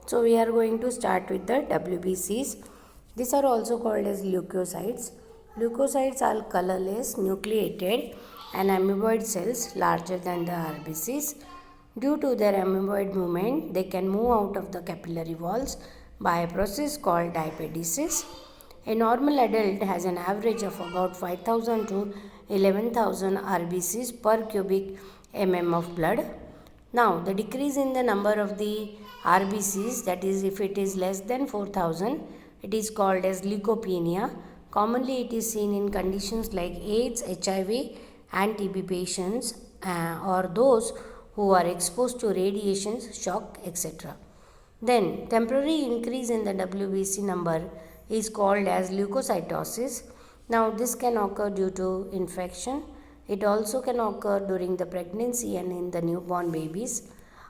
So we are going to start with the WBCs. These are also called as leukocytes. Leukocytes are colorless, nucleated and amoeboid cells larger than the RBCs. Due to their amoeboid movement, they can move out of the capillary walls by a process called diapedesis. A normal adult has an average of about 5,000 to 11,000 RBCs per cubic of blood. Now, the decrease in the number of the RBCs, that is, if it is less than 4,000, it is called as leukopenia. Commonly, it is seen in conditions like AIDS, HIV, and TB patients, or those who are exposed to radiations, shock, etc. Then, temporary increase in the WBC number is called as leukocytosis. Now, this can occur due to infection. It also can occur during the pregnancy and in the newborn babies.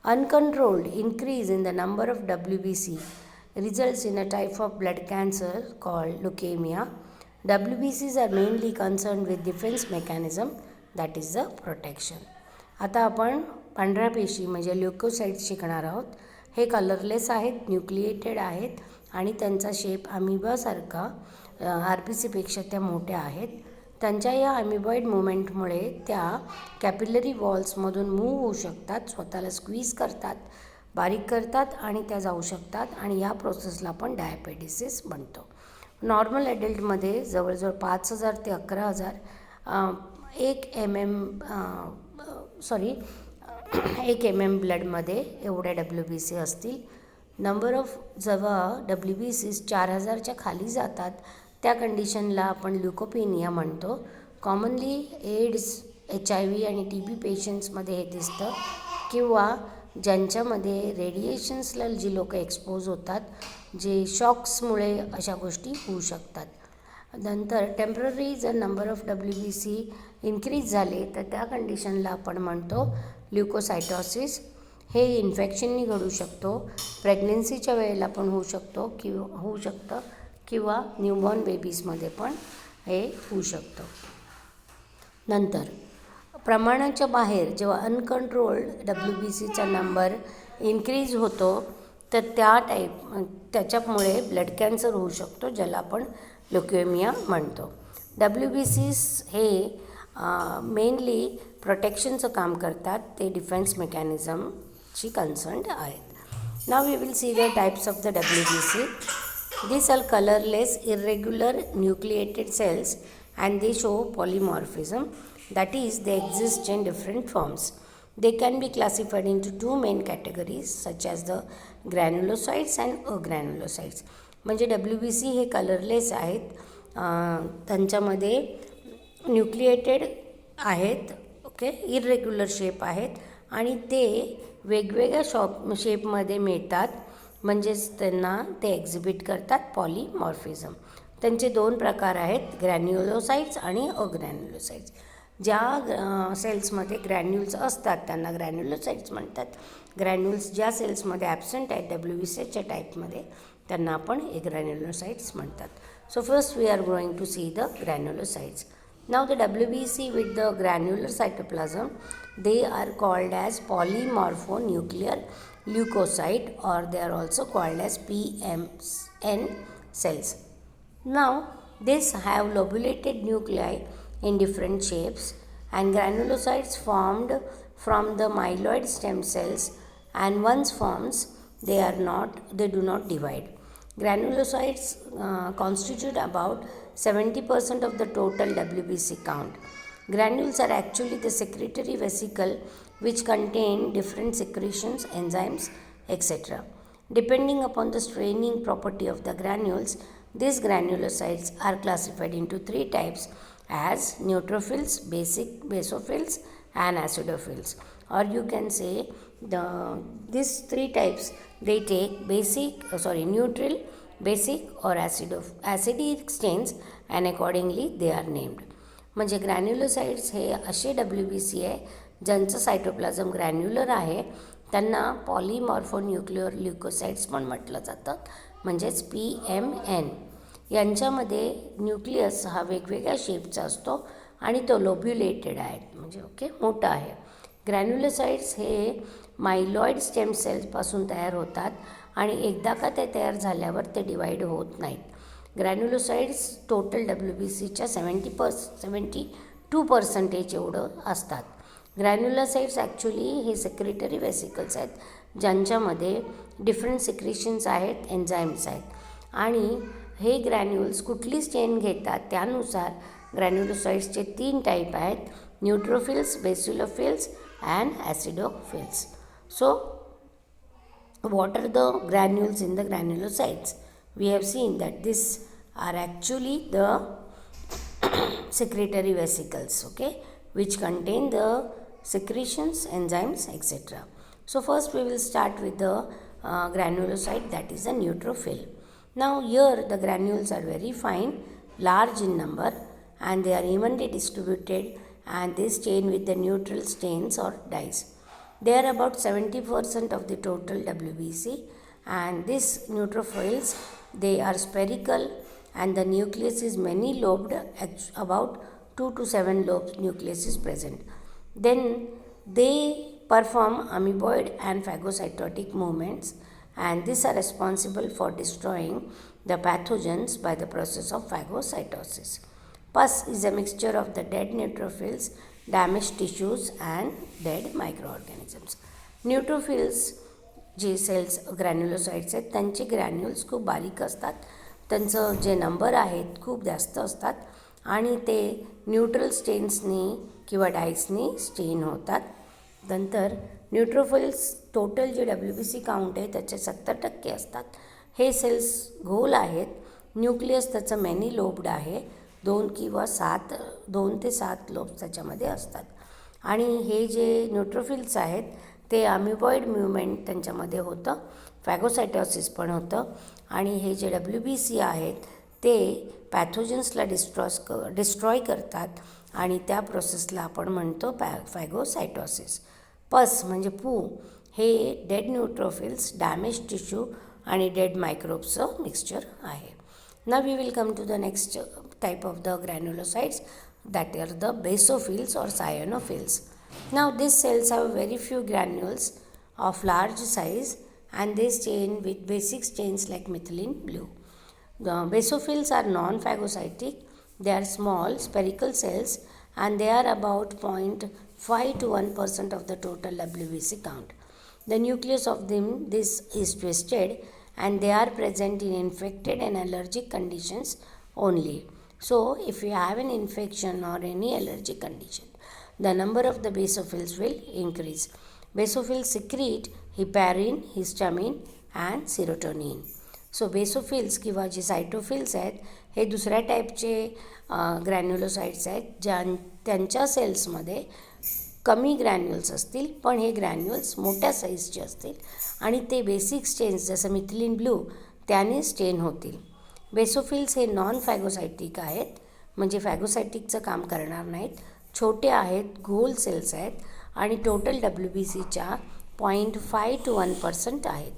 Uncontrolled increase in the number of WBC results in a type of blood cancer called leukemia. WBCs are mainly concerned with defense mechanism, that is the protection. आता आपण पांढऱ्या पेशी म्हणजे leucocytes शिकणार आहोत. हे colourless आहेत, nucleated आहेत आणि त्यांचा शेप अमिबासारखा RBCपेक्षा त्या मोठ्या आहेत. त्यांच्या या अमिबॉइड मुवमेंटमुळे त्या कॅपिलरी वॉल्समधून मूव्ह होऊ शकतात, स्वतःला स्क्वीज करतात, बारीक करतात आणि त्या जाऊ शकतात आणि या प्रोसेसला आपण डायपेटिसिस म्हणतो. नॉर्मल ॲडल्टमध्ये जवळजवळ 5,000 ते 11,000 एक ब्लडमध्ये एवढ्या WBC असतील. नंबर ऑफ जेव्हा WBCs 4,000च्या खाली जातात त्या कंडिशनला आपण ल्युकोपेनिया म्हणतो. कॉमनली एड्स, HIV आणि TB पेशंट्समध्ये हे दिसतं किंवा ज्यांच्यामध्ये रेडिएशन्सला जी लोक एक्सपोज होतात, जे शॉक्समुळे अशा गोष्टी होऊ शकतात. नंतर टेम्पररी जर नंबर ऑफ WBC इन्क्रीज झाले तर त्या कंडिशनला आपण म्हणतो ल्युकोसायटॉसिस. हे इन्फेक्शननी घडू शकतो, प्रेग्नन्सीच्या वेळेला पण होऊ शकतं किंवा न्यूबॉर्न बेबीजमध्ये पण हे होऊ शकतं. नंतर प्रमाणाच्या बाहेर जेव्हा अनकंट्रोल्ड WBCचा नंबर इन्क्रीज होतो तर त्याच्यामुळे ब्लड कॅन्सर होऊ शकतो, ज्याला आपण ल्युकेमिया म्हणतो. WBCs हे मेनली प्रोटेक्शनचं काम करतात, ते डिफेन्स मेकॅनिझमशी कन्सर्न्ड आहेत. Now we will see the types of the WBC. These are colorless, irregular, nucleated cells and they show polymorphism, that is, they exist in different forms. They can be classified into two main categories such as the granulocytes and agranulocytes. म्हणजे WBC हे colourless आहेत, त्यांच्यामध्ये nucleated आहेत, okay, irregular shape आहेत आणि ते वेगवेगळ्या शेपमध्ये मिळतात, म्हणजेच त्यांना ते एक्झिबिट करतात पॉलीमॉर्फिझम. त्यांचे दोन प्रकार आहेत, ग्रॅन्युलोसाइट्स आणि अग्रॅन्युलोसाइट्स. ज्या सेल्समध्ये ग्रॅन्युल्स असतात त्यांना ग्रॅन्युलोसाइट्स म्हणतात. ग्रॅन्युल्स ज्या सेल्समध्ये ॲब्सेंट आहेत WBCच्या टाईपमध्ये त्यांना आपण अग्रॅन्युलोसाइट्स म्हणतात. So first we are going to see the granulocytes. Now the WBC with the granular cytoplasm, they are called as polymorphonuclear leukocyte, or they are also called as PMN cells. Now these have lobulated nuclei in different shapes, and granulocytes formed from the myeloid stem cells, and once forms they do not divide. Granulocytes constitute about 70% of the total WBC count. Granules are actually the secretory vesicle which contain different secretions, enzymes, etc. Depending upon the straining property of the granules, these granulocytes are classified into three types as neutrophils, basophils, and acidophils. Or you can say these three types, they take neutral, basic or acidic stains and accordingly they are named. म्हणजे ग्रॅन्युलोसाइट्स हे असे WBC आहे ज्यांचं cytoplasm granular आहे, त्यांना पॉलीमॉर्फोन्युक्लिअर leucocytes पण म्हटलं जातं, म्हणजेच PMN. यांच्यामध्ये न्यूक्लियस हा वेगवेगळ्या शेपचा असतो आणि तो लोब्युलेटेड आहे, म्हणजे ओके, मोठा आहे. ग्रॅन्युलोसाइट्स हे मायलॉइड स्टेम सेल्सपासून तयार होतात आणि एकदा का ते तयार झाल्यावर ते डिवाईड होत नाहीत. ग्रॅन्युलोसाइट्स टोटल WBCच्या 72% एवढं असतात. ग्रॅन्युलोसाइट्स ॲक्च्युली हे सेक्रेटरी वेसिकल्स आहेत ज्यांच्यामध्ये डिफरंट सिक्रेशन्स आहेत, एन्झाईम्स आहेत आणि हे ग्रॅन्युल्स कुठली स्टेन घेतात त्यानुसार ग्रॅन्युलोसाइट्सचे 3 टाईप आहेत, neutrophils, basophils and acidophils. So what are the granules in the granulocytes? We have seen that these are actually the secretory vesicles, okay, which contain the secretions, enzymes, etc. So first we will start with the granulocyte, that is a neutrophil. Now here the granules are very fine, large in number, and they are evenly distributed and they stain with the neutral stains or dyes. They are about 70% of the total WBC, and these neutrophils, they are spherical and the nucleus is many lobed, about 2 to 7 lobes nucleus is present. Then they perform amoeboid and phagocytotic movements, and these are responsible for destroying the pathogens by the process of phagocytosis. Pus is a mixture of the dead neutrophils, damaged tissues and dead microorganisms. Neutrophils जे cells ग्रॅन्युलोसाइट्स आहेत त्यांचे granules खूप बारीक असतात, त्यांचं जे number आहेत खूप जास्त असतात आणि ते न्यूट्रल स्टेन्सनी किंवा डायसनी स्टेन होतात. नंतर न्यूट्रोफिल्स टोटल जे WBC काउंट आहे त्याचे 70% असतात. हे सेल्स गोल आहेत, न्यूक्लियस त्याचं मॅनी लोब्ड आहे, 2 ते 7 लोब्स त्याच्यामध्ये असतात आणि हे जे न्यूट्रोफिल्स आहेत ते अमिबॉइड मूवमेंट त्यांच्यामध्ये होतं, फॅगोसायटोसिस पण होतं आणि हे जे WBC आहेत ते पॅथोजन्सला डिस्ट्रॉय करतात आणि त्या प्रोसेसला आपण म्हणतो फॅगोसायटोसिस. पस म्हणजे पू हे डेड न्यूट्रोफिल्स, डॅमेज टिश्यू आणि डेड मायक्रोब्सचं मिक्सचर आहे. Now we will come to the next type of the granulocytes, that are the basophils or cyanophils. Now these cells have very few granules of large size and they stain with basic stains like methylene blue. The basophils are non-phagocytic. They are small spherical cells and they are about 0.5 to 1% of the total WBC count. The nucleus of them this is twisted and they are present in infected and allergic conditions only. So if you have an infection or any allergic condition, the number of the basophils will increase. Basophils secrete heparin, histamine and serotonin. So basophils किंवा जे सायटोफिल्स आहेत हे दुसऱ्या टाईपचे ग्रॅन्युलोसाइट्स आहेत त्यांच्या सेल्समध्ये कमी ग्रॅन्युल्स असतील, पण हे ग्रॅन्युल्स मोठ्या साईजचे असतील आणि ते बेसिक स्टेन्स जसं मिथिलीन ब्लू त्याने स्टेन होतील. बेसोफिल्स हे नॉन फॅगोसायटिक आहेत, म्हणजे फॅगोसायटिकचं काम करणार नाहीत, छोटे आहेत, गोल सेल्स आहेत आणि टोटल WBCच्या 0.5 to 1% आहेत.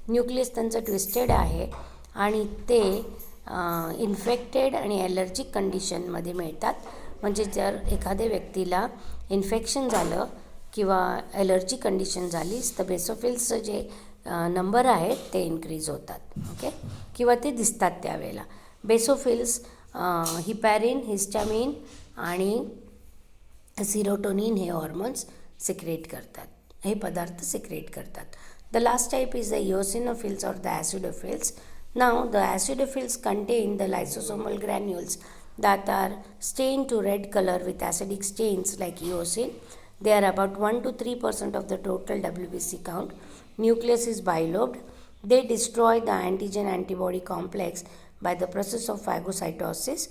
न्यूक्लियस त्यांचं ट्विस्टेड आहे आणि ते इन्फेक्टेड आणि ॲलर्जिक कंडिशनमध्ये मिळतात. म्हणजे जर एखाद्या व्यक्तीला इन्फेक्शन झालं किंवा ॲलर्जी कंडिशन झालीच तर बेसोफिल्सचं जे नंबर आहेत ते इन्क्रीज होतात, ओके, किंवा ते दिसतात त्यावेळेला. बेसोफिल्स हिपॅरिन, हिस्टामिन आणि सिरोटोनिन हे हॉर्मोन्स सिक्रेट करतात, हे पदार्थ सिक्रेट करतात. The last type is the eosinophils or the acidophils. Now the acidophils contain the lysosomal granules that are stained to red color with acidic stains like eosin. They are about 1 to 3% of the total WBC count. Nucleus is bilobed. They destroy the antigen-antibody complex by the process of phagocytosis.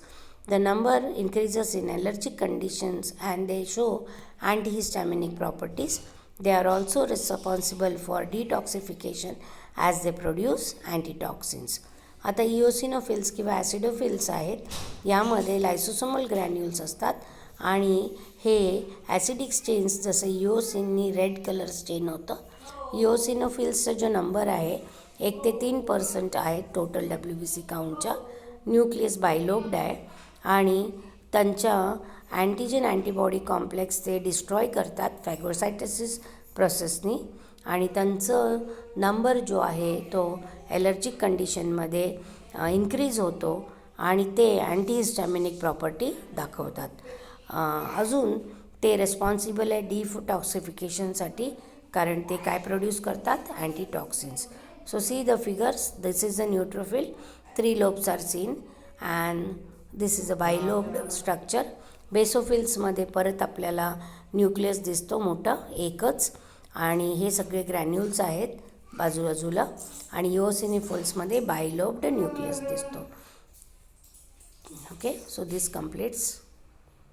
The number increases in allergic conditions and they show antihistaminic properties. They are also responsible for detoxification as they produce antitoxins. आता eosinophils किंवा ॲसिडोफिल्स आहेत, यामध्ये लायसोसोमल granules असतात आणि हे acidic stains जसं इओसिननी red colour स्टेन होतं. इओसिनोफिल्सचा जो नंबर आहे 1 ते 3% आहे टोटल WBC काउंटच्या. न्यूक्लियस बायलोब्ड आहे आणि त्यांच्या अँटीजन अँटीबॉडी कॉम्प्लेक्स ते डिस्ट्रॉय करतात फॅगोसायटोसिस प्रोसेसनी आणि त्यांचं नंबर जो आहे तो ॲलर्जिक कंडिशनमध्ये इन्क्रीज होतो आणि ते अँटीहिस्टॅमिनिक प्रॉपर्टी दाखवतात. अजून ते रेस्पॉन्सिबल आहे डिटॉक्सिफिकेशनसाठी, कारण ते काय प्रोड्यूस करतात, antitoxins. So see the figures. This is a neutrophil. 3 lobes are seen and this is a bilobed structure. बेसोफिल्समध्ये परत आपल्याला न्यूक्लियस दिसतो मोठं एकच, आणि हे सगळे ग्रॅन्युल्स आहेत बाजूबाजूला, आणि इओसिनिफोल्समध्ये बायलोब्ड न्यूक्लियस दिसतो. Okay, so this completes